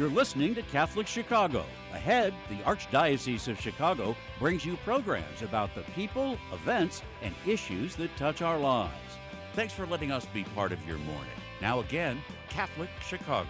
You're listening to Catholic Chicago. Ahead, the Archdiocese of Chicago brings you programs about the people, events, and issues that touch our lives. Thanks for letting us be part of your morning. Now again, Catholic Chicago.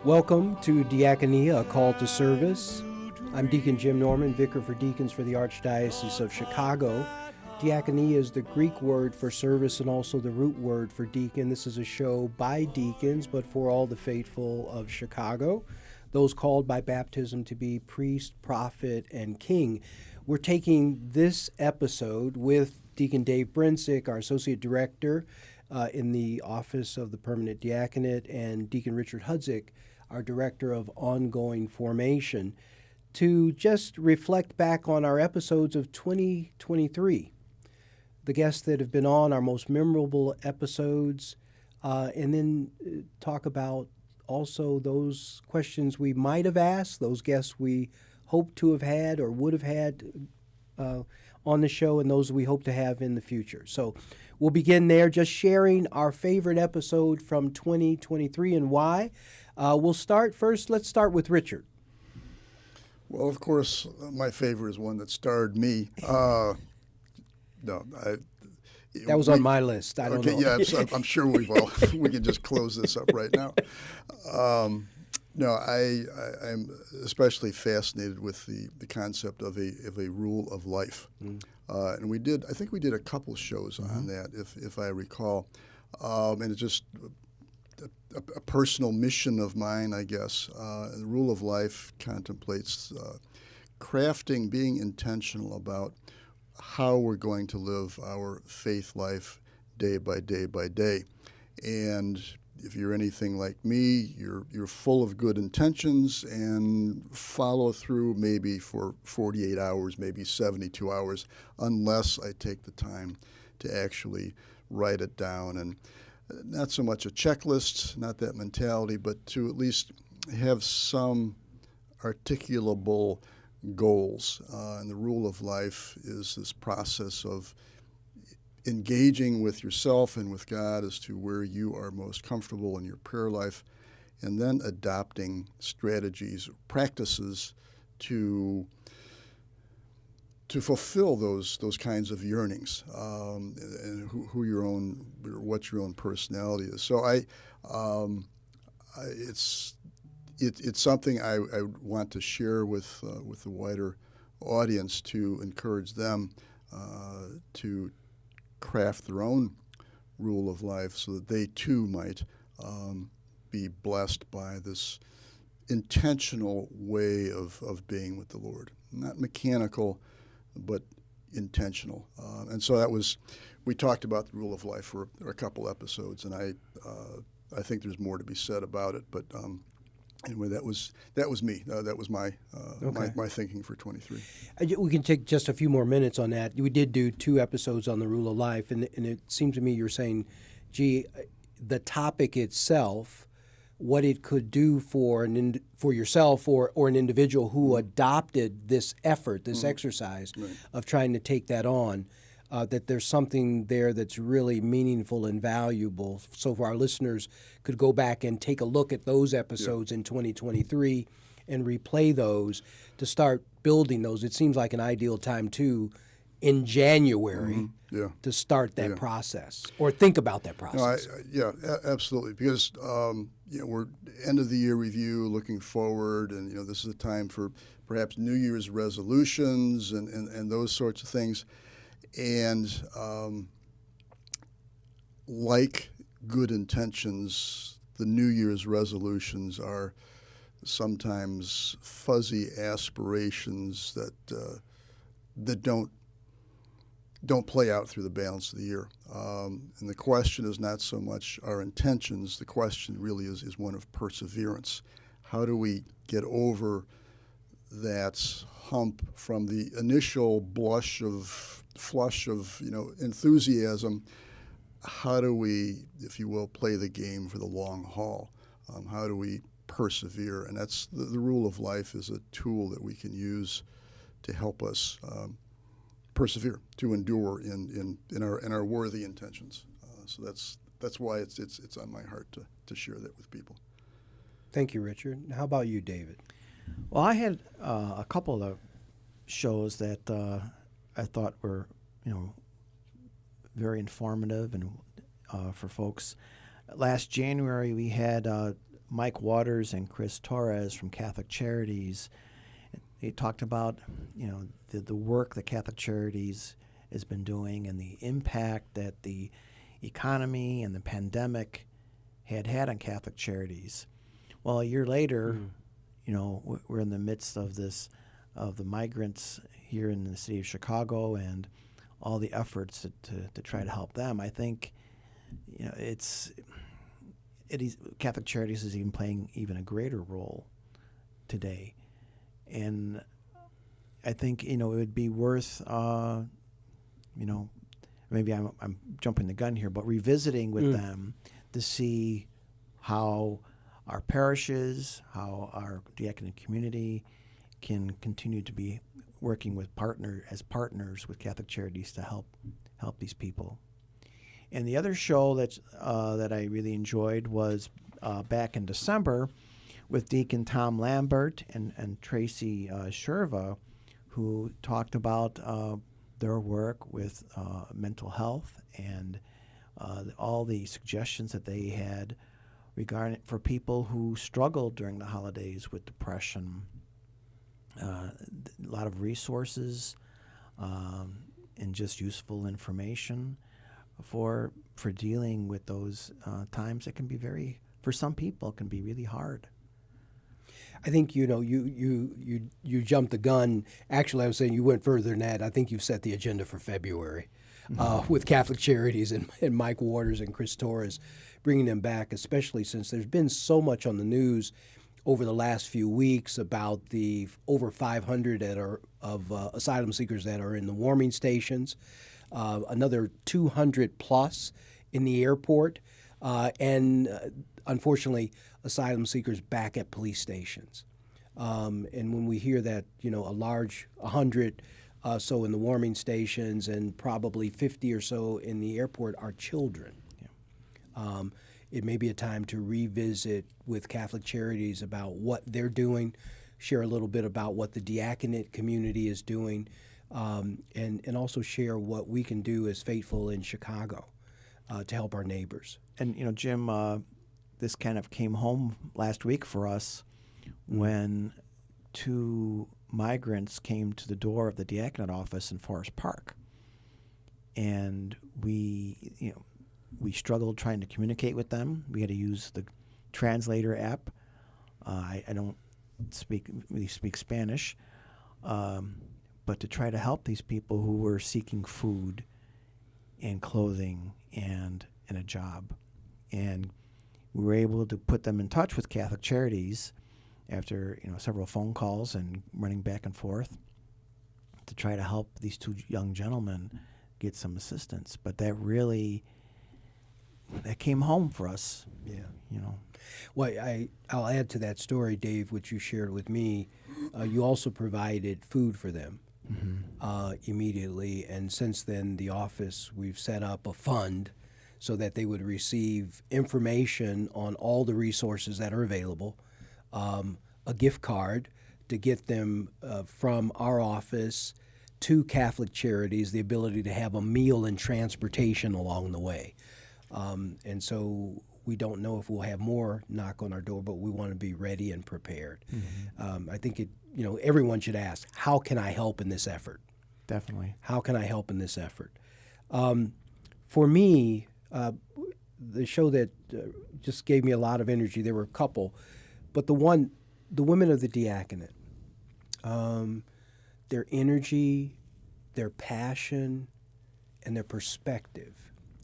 Welcome to Diakonia, a call to service. I'm Deacon Jim Norman, Vicar for Deacons for the Archdiocese of Chicago. Diakonia is the Greek word for service and also the root word for deacon. This is a show by deacons, but for all the faithful of Chicago, those called by baptism to be priest, prophet, and king. We're taking this episode with Deacon Dave Brinsick, our Associate Director in the Office of the Permanent Diaconate, and Deacon Richard Hudzik, our Director of Ongoing Formation, to just reflect back on our episodes of 2023, the guests that have been on, our most memorable episodes, and then talk about also those questions we might have asked, those guests we hope to have had or would have had on the show, and those we hope to have in the future. So we'll begin there, just sharing our favorite episode from 2023 and why. Let's start with Richard. Well, of course, my favorite is one that starred me. That was on my list. I don't know. Yeah, I'm sure we can just close this up right now. I'm especially fascinated with the concept of a rule of life, and I think we did a couple shows on that, if I recall, and it's just a personal mission of mine, I guess. The rule of life contemplates crafting, being intentional about how we're going to live our faith life day by day by day. And if you're anything like me, you're full of good intentions and follow through maybe for 48 hours, maybe 72 hours, unless I take the time to actually write it down. And not so much a checklist, not that mentality, but to at least have some articulable goals. And the rule of life is this process of engaging with yourself and with God as to where you are most comfortable in your prayer life, and then adopting strategies, practices to fulfill those kinds of yearnings, and what your own personality is. So it's something I want to share with the wider audience to encourage them to craft their own rule of life so that they too might be blessed by this intentional way of being with the Lord. Not mechanical, but intentional. And so we talked about the rule of life for a couple episodes, and I think there's more to be said about it. But anyway, that was me. That was my thinking for 23. We can take just a few more minutes on that. We did do 2 episodes on the rule of life, and it seemed to me you're saying, the topic itself, what it could do for yourself or an individual who adopted this effort, this exercise of trying to take that on, that there's something there that's really meaningful and valuable. So for our listeners could go back and take a look at those episodes in 2023 and replay those to start building those. It seems like an ideal time, too, in January to start that process or think about that process. Absolutely. Because we're end of the year review, looking forward, and this is a time for perhaps New Year's resolutions and those sorts of things. And like good intentions, the New Year's resolutions are sometimes fuzzy aspirations that don't play out through the balance of the year. And the question is not so much our intentions. The question really is one of perseverance. How do we get over that hump from the initial flush of enthusiasm? How do we, if you will, play the game for the long haul? How do we persevere? And that's the rule of life is a tool that we can use to help us persevere, to endure in our worthy intentions. So that's why it's on my heart to share that with people. Thank you, Richard. How about you, David? Well, I had a couple of shows that I thought were, very informative and for folks. Last January, we had Mike Waters and Chris Torres from Catholic Charities. They talked about, the work that Catholic Charities has been doing and the impact that the economy and the pandemic had on Catholic Charities. Well, a year later, we're in the midst of the migrants here in the city of Chicago and all the efforts to try to help them. I think, Catholic Charities is even playing even a greater role today. And I think, it would be worth, maybe I'm jumping the gun here, but revisiting with them to see how our parishes, how our diaconate community can continue to be working with partners with Catholic Charities to help these people. And the other show that I really enjoyed was back in December with Deacon Tom Lambert and Tracy Sherva, who talked about their work with mental health and all the suggestions that they had regarding for people who struggled during the holidays with depression. A lot of resources and just useful information for dealing with those times that can be for some people, can be really hard. I think you jumped the gun. Actually, I was saying you went further than that. I think you've set the agenda for February with Catholic Charities and Mike Waters and Chris Torres, bringing them back, especially since there's been so much on the news over the last few weeks about the over 500 asylum seekers that are in the warming stations, another 200 plus in the airport, and unfortunately, asylum seekers back at police stations. And when we hear that, a large 100 so in the warming stations and probably 50 or so in the airport are children. Yeah. It may be a time to revisit with Catholic Charities about what they're doing, share a little bit about what the diaconate community is doing, and also share what we can do as faithful in Chicago to help our neighbors. And, Jim, this kind of came home last week for us when two migrants came to the door of the diaconate office in Forest Park. And we struggled trying to communicate with them. We had to use the translator app. I don't really speak Spanish, but to try to help these people who were seeking food and clothing and a job. And we were able to put them in touch with Catholic Charities after several phone calls and running back and forth to try to help these two young gentlemen get some assistance. But that came home for us. Yeah. Well, I'll add to that story, Dave, which you shared with me. You also provided food for them immediately, and since then, the office, we've set up a fund so that they would receive information on all the resources that are available, a gift card to get them from our office to Catholic Charities, the ability to have a meal and transportation along the way. And so we don't know if we'll have more knock on our door, but we want to be ready and prepared. I think everyone should ask, how can I help in this effort? Definitely. How can I help in this effort? For me, the show that just gave me a lot of energy, there were a couple, but the one the women of the diaconate, their energy, their passion, and their perspective.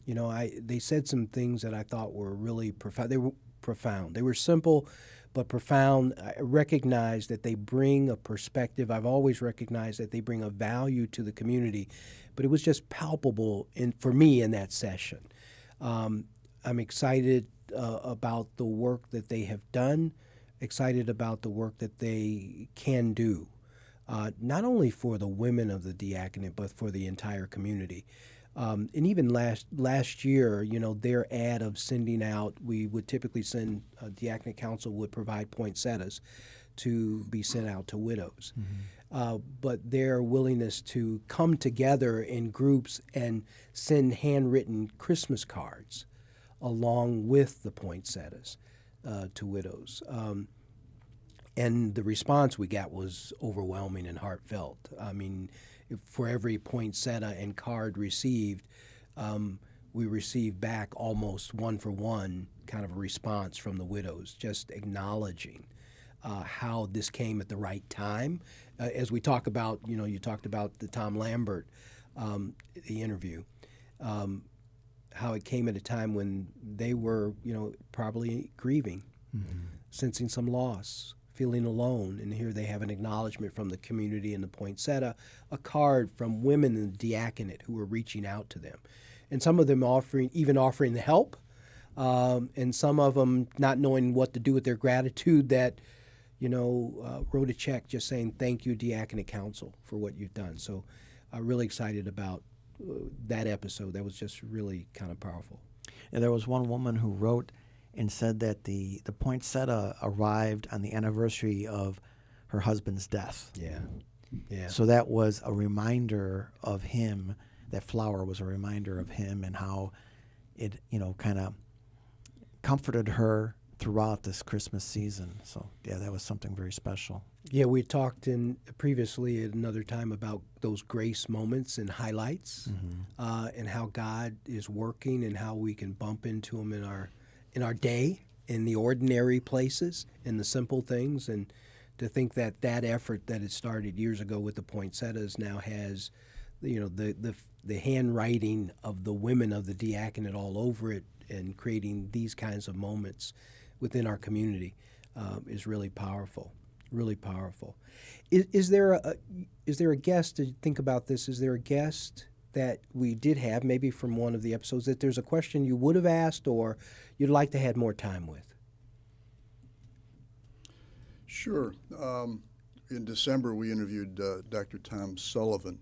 You know, they said some things that I thought were really profound. They were profound. They were simple, but profound. I recognize that they bring a perspective. I've always recognized that they bring a value to the community, but it was just palpable for me in that session. I'm excited about the work that they have done, excited about the work that they can do, not only for the women of the diaconate, but for the entire community. And even last year, you know, their ad of sending out, we would typically send, Diaconate Council would provide poinsettias to be sent out to widows. But their willingness to come together in groups and send handwritten Christmas cards along with the poinsettias to widows. And the response we got was overwhelming and heartfelt. I mean, for every poinsettia and card received, we received back almost one for one kind of a response from the widows, just acknowledging how this came at the right time. As we talk about, you know, you talked about the Tom Lambert, the interview, how it came at a time when they were, you know, probably grieving, sensing some loss, feeling alone, and here they have an acknowledgement from the community and the poinsettia, a card from women in the diaconate who were reaching out to them, and some of them offering the help, and some of them not knowing what to do with their gratitude that, you know, wrote a check just saying, thank you, Diaconate Council, for what you've done. So I'm really excited about that episode. That was just really kind of powerful. And there was one woman who wrote and said that the poinsettia arrived on the anniversary of her husband's death. Yeah. So that was a reminder of him. That flower was a reminder of him and how it, you know, kind of comforted her throughout this Christmas season. So, yeah, that was something very special. Yeah, we talked previously at another time about those grace moments and highlights, and how God is working and how we can bump into Him in our day, in the ordinary places, in the simple things, and to think that effort that had started years ago with the poinsettias now has, you know, the handwriting of the women of the diaconate all over it, and creating these kinds of moments within our community is really powerful. Really powerful. Is there a guest, to think about this, is there a guest that we did have, maybe from one of the episodes, that there's a question you would have asked or you'd like to have more time with? Sure. In December, we interviewed Dr. Tom Sullivan,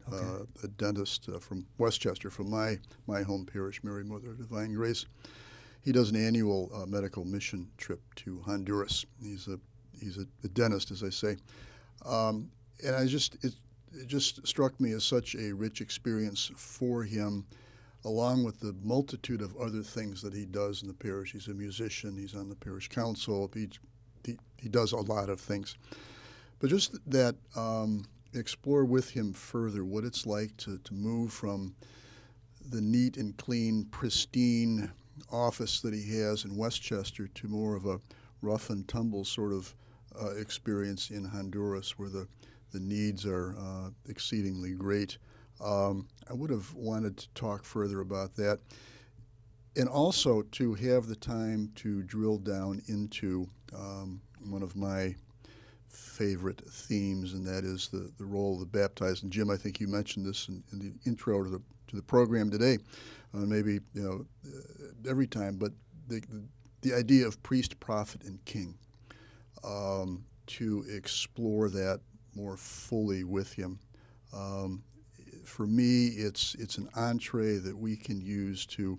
a dentist from Westchester, from my home parish, Mary Mother of Divine Grace. He does an annual medical mission trip to Honduras. He's a dentist, as I say, and it just struck me as such a rich experience for him, along with the multitude of other things that he does in the parish. He's a musician. He's on the parish council. He does a lot of things. But just that, explore with him further what it's like to move from the neat and clean, pristine office that he has in Westchester to more of a rough and tumble sort of experience in Honduras, where the needs are exceedingly great. I would have wanted to talk further about that, and also to have the time to drill down into one of my favorite themes, and that is the role of the baptized. And Jim, I think you mentioned this in the intro to the program today, maybe every time, but the idea of priest, prophet, and king, to explore that more fully with him. For me, it's an entree that we can use to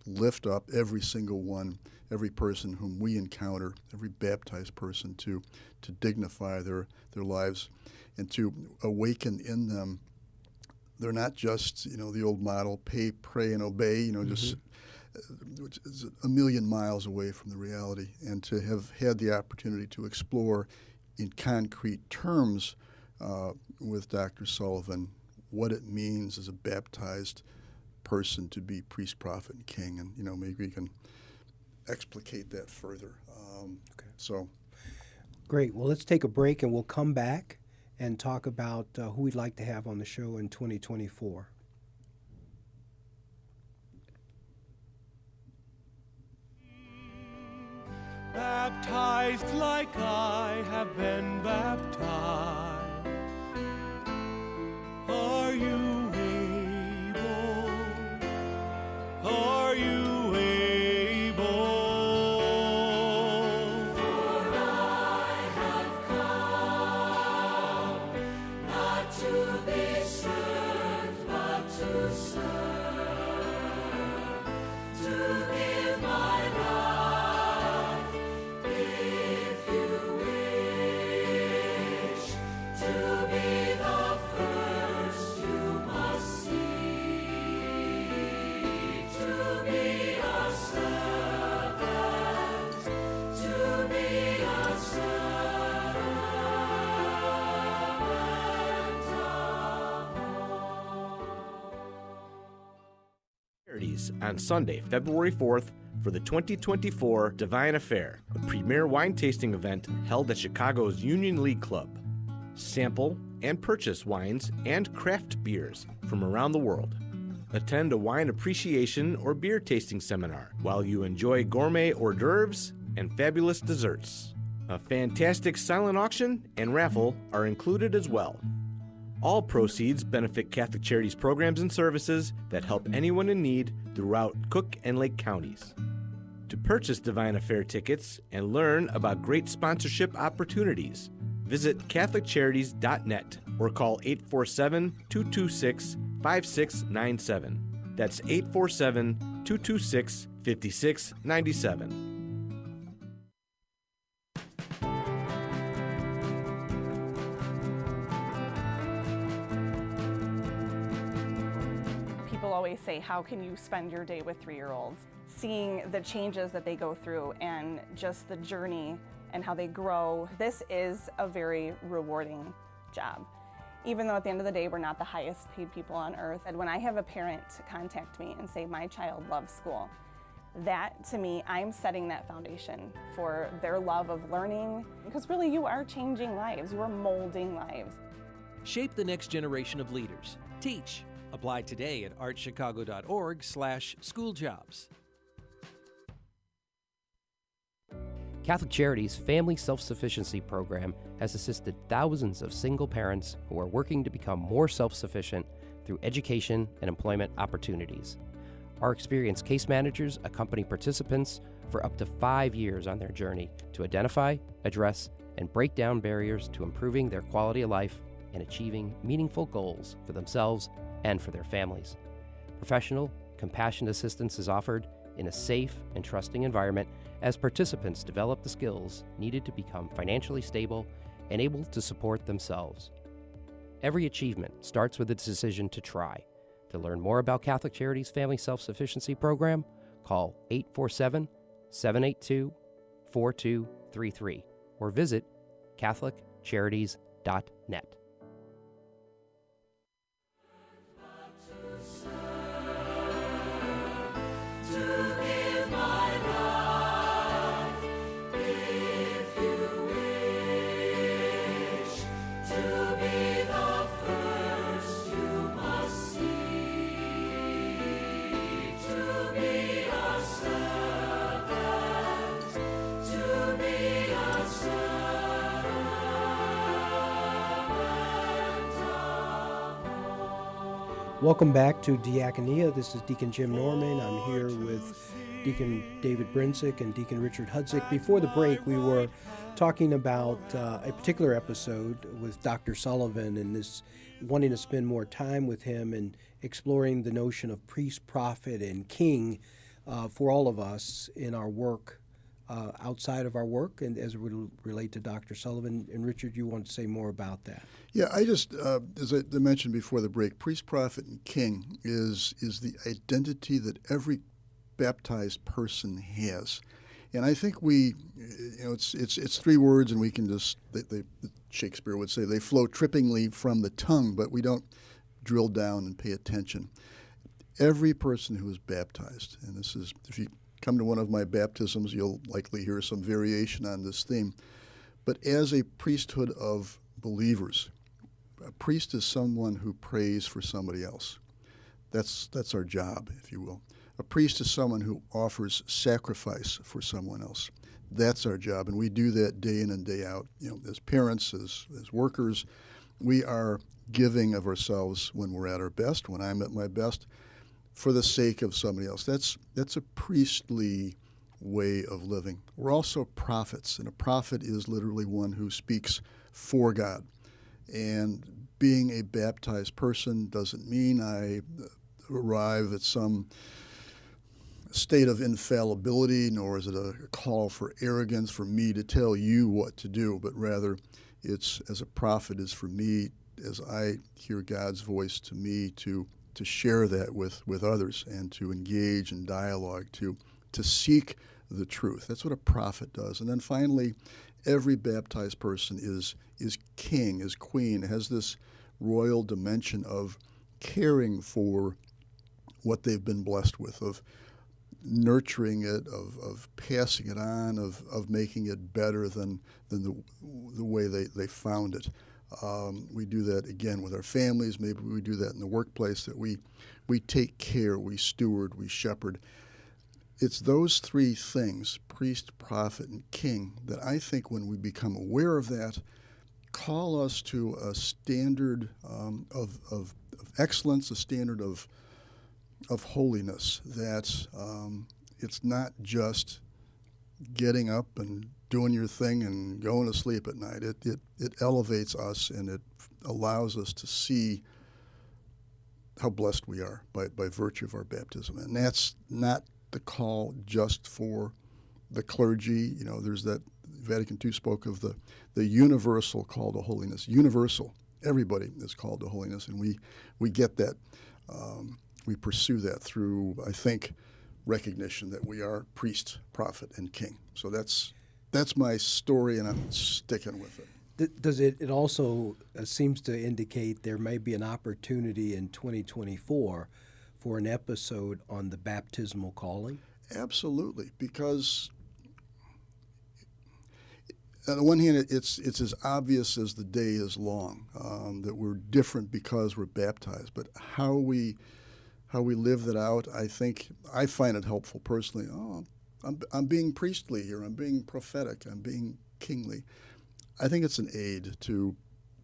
lift up every single one, every person whom we encounter, every baptized person, to dignify their lives and to awaken in them. They're not just, the old model, pay, pray, and obey, just which is a million miles away from the reality. And to have had the opportunity to explore in concrete terms with Dr. Sullivan what it means as a baptized person to be priest, prophet, and king. And, maybe we can explicate that further. Okay. So Great. Well, let's take a break and we'll come back and talk about who we'd like to have on the show in 2024. Baptized like I have been baptized. Are you able? Are you able? For I have come not to be served, but to serve, to give my life, if you wish to be the first you must see, to be a servant, to be a servant of all. Charities on Sunday, February 4th for the 2024 Divine Affair, a premier wine tasting event held at Chicago's Union League Club. Sample and purchase wines and craft beers from around the world. Attend a wine appreciation or beer tasting seminar while you enjoy gourmet hors d'oeuvres and fabulous desserts. A fantastic silent auction and raffle are included as well. All proceeds benefit Catholic Charities programs and services that help anyone in need throughout Cook and Lake counties. To purchase Divine Affair tickets and learn about great sponsorship opportunities, visit CatholicCharities.net or call 847-226-5697. That's 847-226-5697. People always say, how can you spend your day with 3-year-olds? Seeing the changes that they go through and just the journey and how they grow, this is a very rewarding job. Even though at the end of the day, we're not the highest paid people on earth. And when I have a parent contact me and say, my child loves school, that to me, I'm setting that foundation for their love of learning. Because really, you are changing lives, you are molding lives. Shape the next generation of leaders. Teach. Apply today at archchicago.org/schooljobs. Catholic Charities' Family Self-Sufficiency Program has assisted thousands of single parents who are working to become more self-sufficient through education and employment opportunities. Our experienced case managers accompany participants for up to 5 years on their journey to identify, address, and break down barriers to improving their quality of life and achieving meaningful goals for themselves and for their families. Professional, compassionate assistance is offered in a safe and trusting environment as participants develop the skills needed to become financially stable and able to support themselves. Every achievement starts with a decision to try. To learn more about Catholic Charities' Family Self-Sufficiency Program, call 847-782-4233 or visit CatholicCharities.net. Welcome back to Diakonia. This is Deacon Jim Norman. I'm here with Deacon David Brinsick and Deacon Richard Hudzik. Before the break, we were talking about a particular episode with Dr. Sullivan and this wanting to spend more time with him and exploring the notion of priest, prophet, and king for all of us in our work, outside of our work, and as it would relate to Dr. Sullivan. And Richard, you want to say more about that? Yeah, I just, as I mentioned before the break, priest, prophet, and king is the identity that every baptized person has. And I think it's 3 words, and we can just, Shakespeare would say, they flow trippingly from the tongue, but we don't drill down and pay attention. Every person who is baptized, and this is, if you come to one of my baptisms, you'll likely hear some variation on this theme, But as a priesthood of believers, a priest is someone who prays for somebody else. That's our job, if you will. A priest is someone who offers sacrifice for someone else. That's our job, and we do that day in and day out. As parents, as workers, we are giving of ourselves when we're at our best, when I'm at my best, for the sake of somebody else. That's a priestly way of living. We're also prophets, and a prophet is literally one who speaks for God. And being a baptized person doesn't mean I arrive at some state of infallibility, nor is it a call for arrogance for me to tell you what to do, but rather it's, as a prophet, is for me, as I hear God's voice to me, to share that with others and to engage in dialogue, to seek the truth. That's what a prophet does. And then finally, every baptized person is king, is queen, has this royal dimension of caring for what they've been blessed with, of nurturing it, of passing it on, of making it better than the way they found it. We do that, again, with our families. Maybe we do that in the workplace, that we take care, we steward, we shepherd. It's those three things, priest, prophet, and king, that I think when we become aware of that, call us to a standard of excellence, a standard of holiness, that it's not just getting up and doing your thing and going to sleep at night. It elevates us, and it allows us to see how blessed we are by virtue of our baptism. And that's not the call just for the clergy. There's that Vatican II spoke of the universal call to holiness. Universal. Everybody is called to holiness, and we get that. We pursue that through, I think, recognition that we are priest, prophet, and king. So that's my story, and I'm sticking with it. Does it also seems to indicate there may be an opportunity in 2024 for an episode on the baptismal calling? Absolutely, because on the one hand, it's as obvious as the day is long, that we're different because we're baptized. But how we live that out, I find it helpful personally. I'm being priestly here. I'm being prophetic. I'm being kingly. I think it's an aid to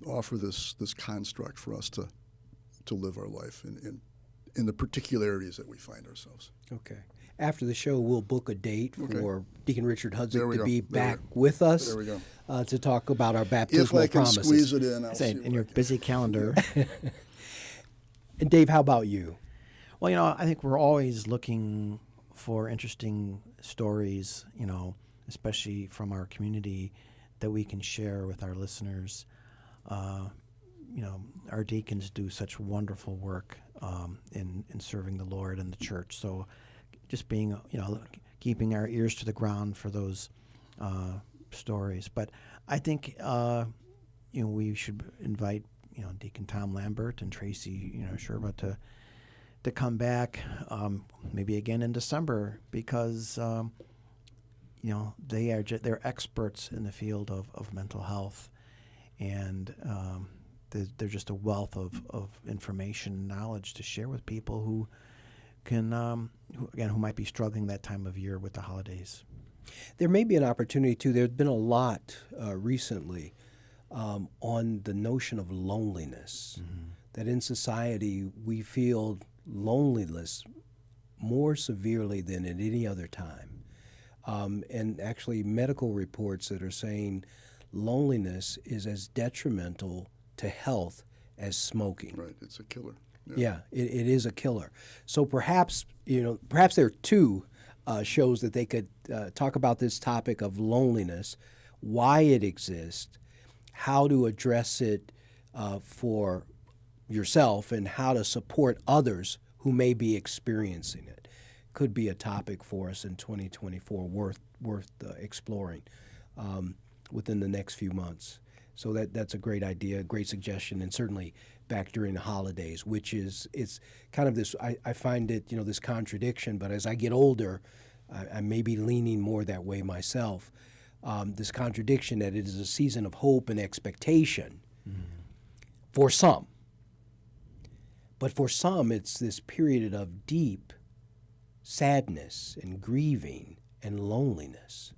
offer this construct for us to live our life in the particularities that we find ourselves. Okay. After the show, we'll book a date for Deacon Richard Hudzik to be back we with us. There we go. To talk about our baptismal if I can promises. squeeze it in, I'll see in your busy calendar. And Dave, how about you? Well, I think we're always looking for interesting stories, especially from our community, that we can share with our listeners. Our deacons do such wonderful work in serving the Lord and the church. So just being, keeping our ears to the ground for those stories. But I think, we should invite, Deacon Tom Lambert and Tracy, Sherba to come back maybe again in December, because they're experts in the field of mental health, and they're just a wealth of information and knowledge to share with people who can who might be struggling that time of year with the holidays. There may be an opportunity too. There's been a lot recently on the notion of loneliness. Mm-hmm. That in society we feel loneliness more severely than at any other time. And actually medical reports that are saying loneliness is as detrimental to health as smoking. Right, it's a killer. Yeah, it is a killer. So perhaps there are two shows that they could talk about this topic of loneliness, why it exists, how to address it for yourself, and how to support others who may be experiencing it. Could be a topic for us in 2024 worth exploring within the next few months. So that's a great idea, a great suggestion, and certainly back during the holidays, it's kind of this, I find it, this contradiction, but as I get older, I may be leaning more that way myself. this contradiction that it is a season of hope and expectation for some. But for some, it's this period of deep sadness and grieving and loneliness.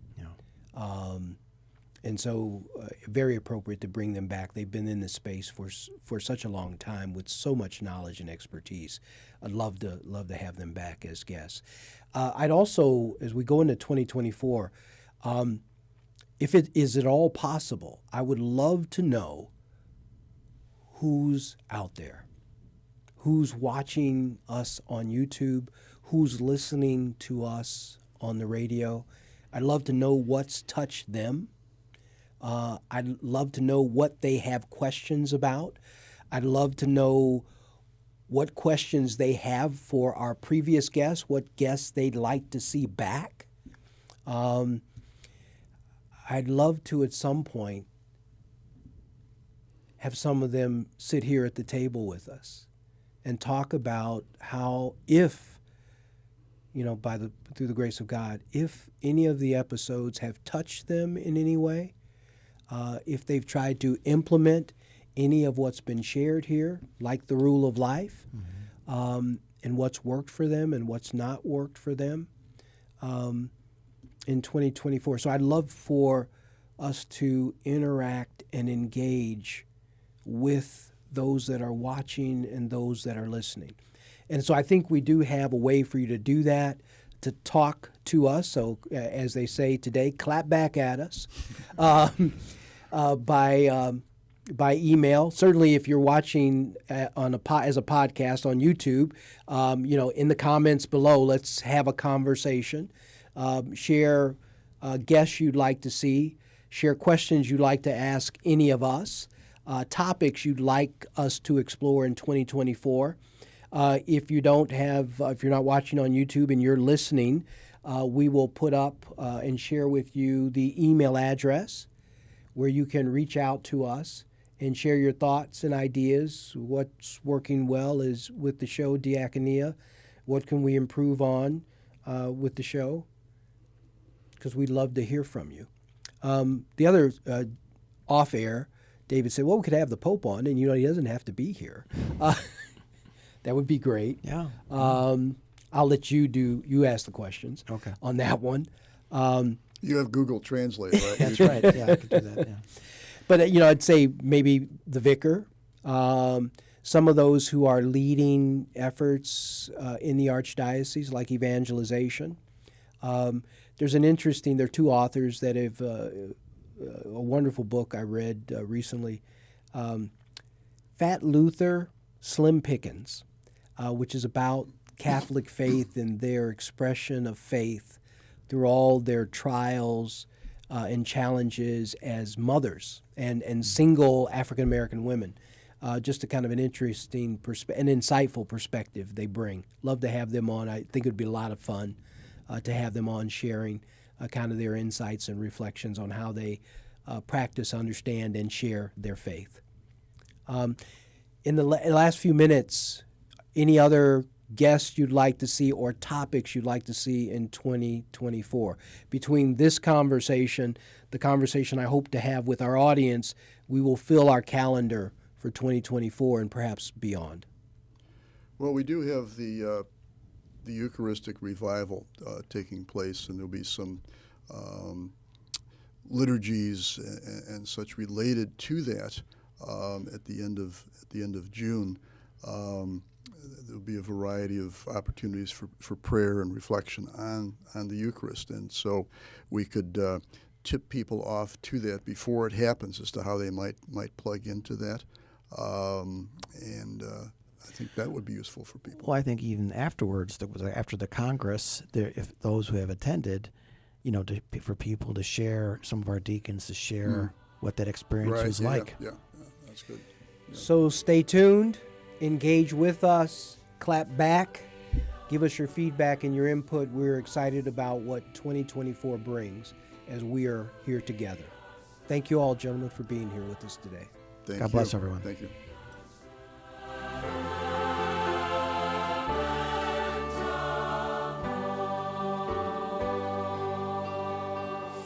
And so very appropriate to bring them back. They've been in this space for such a long time with so much knowledge and expertise. I'd love to have them back as guests. I'd also, as we go into 2024, if it is at all possible, I would love to know who's out there, who's watching us on YouTube, who's listening to us on the radio. I'd love to know what's touched them. I'd love to know what they have questions about. I'd love to know what questions they have for our previous guests, what guests they'd like to see back. I'd love to, at some point, have some of them sit here at the table with us and talk about how, if, through the grace of God, if any of the episodes have touched them in any way, if they've tried to implement any of what's been shared here, like the rule of life, and what's worked for them and what's not worked for them in 2024. So I'd love for us to interact and engage with those that are watching and those that are listening. And so I think we do have a way for you to do that, to talk to us. So as they say today, clap back at us by email. Certainly if you're watching as a podcast on YouTube, in the comments below, let's have a conversation. Share guests you'd like to see. Share questions you'd like to ask any of us. Topics you'd like us to explore in 2024. If you're not watching on YouTube and you're listening, we will put up and share with you the email address where you can reach out to us and share your thoughts and ideas. What's working well is with the show Diakonia. What can we improve on with the show? Because we'd love to hear from you. The other off air, David said, well, we could have the Pope on, and he doesn't have to be here. That would be great. Yeah. I'll let you ask the questions on that one. You have Google Translate, right? That's right. Yeah, I could do that. Yeah. But, I'd say maybe the vicar, some of those who are leading efforts in the Archdiocese, like evangelization. There are two authors that have a wonderful book I read recently, Fat Luther, Slim Pickens, which is about Catholic faith and their expression of faith through all their trials and challenges as mothers and single African-American women. Just a kind of an interesting and insightful perspective they bring. Love to have them on. I think it would be a lot of fun to have them on sharing kind of their insights and reflections on how they practice, understand, and share their faith. In the last few minutes, any other guests you'd like to see or topics you'd like to see in 2024? Between this conversation, the conversation I hope to have with our audience, we will fill our calendar for 2024 and perhaps beyond. Well, we do have the Eucharistic revival taking place, and there'll be some liturgies and such related to that at the end of June. There'll be a variety of opportunities for prayer and reflection on the Eucharist, and so we could tip people off to that before it happens as to how they might plug into that, and I think that would be useful for people. Well, I think even afterwards, after the Congress, if those who have attended, for people to share, some of our deacons to share what that experience was like. Yeah, that's good. Yeah. So stay tuned, engage with us, clap back, give us your feedback and your input. We're excited about what 2024 brings as we are here together. Thank you all, gentlemen, for being here with us today. God bless everyone. Thank you.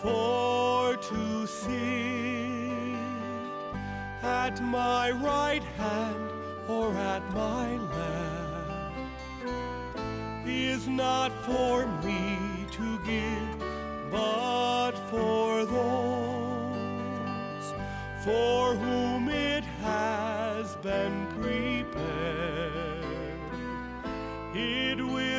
For to sit at my right hand or at my left is not for me to give, but for those for whom it has been prepared. It will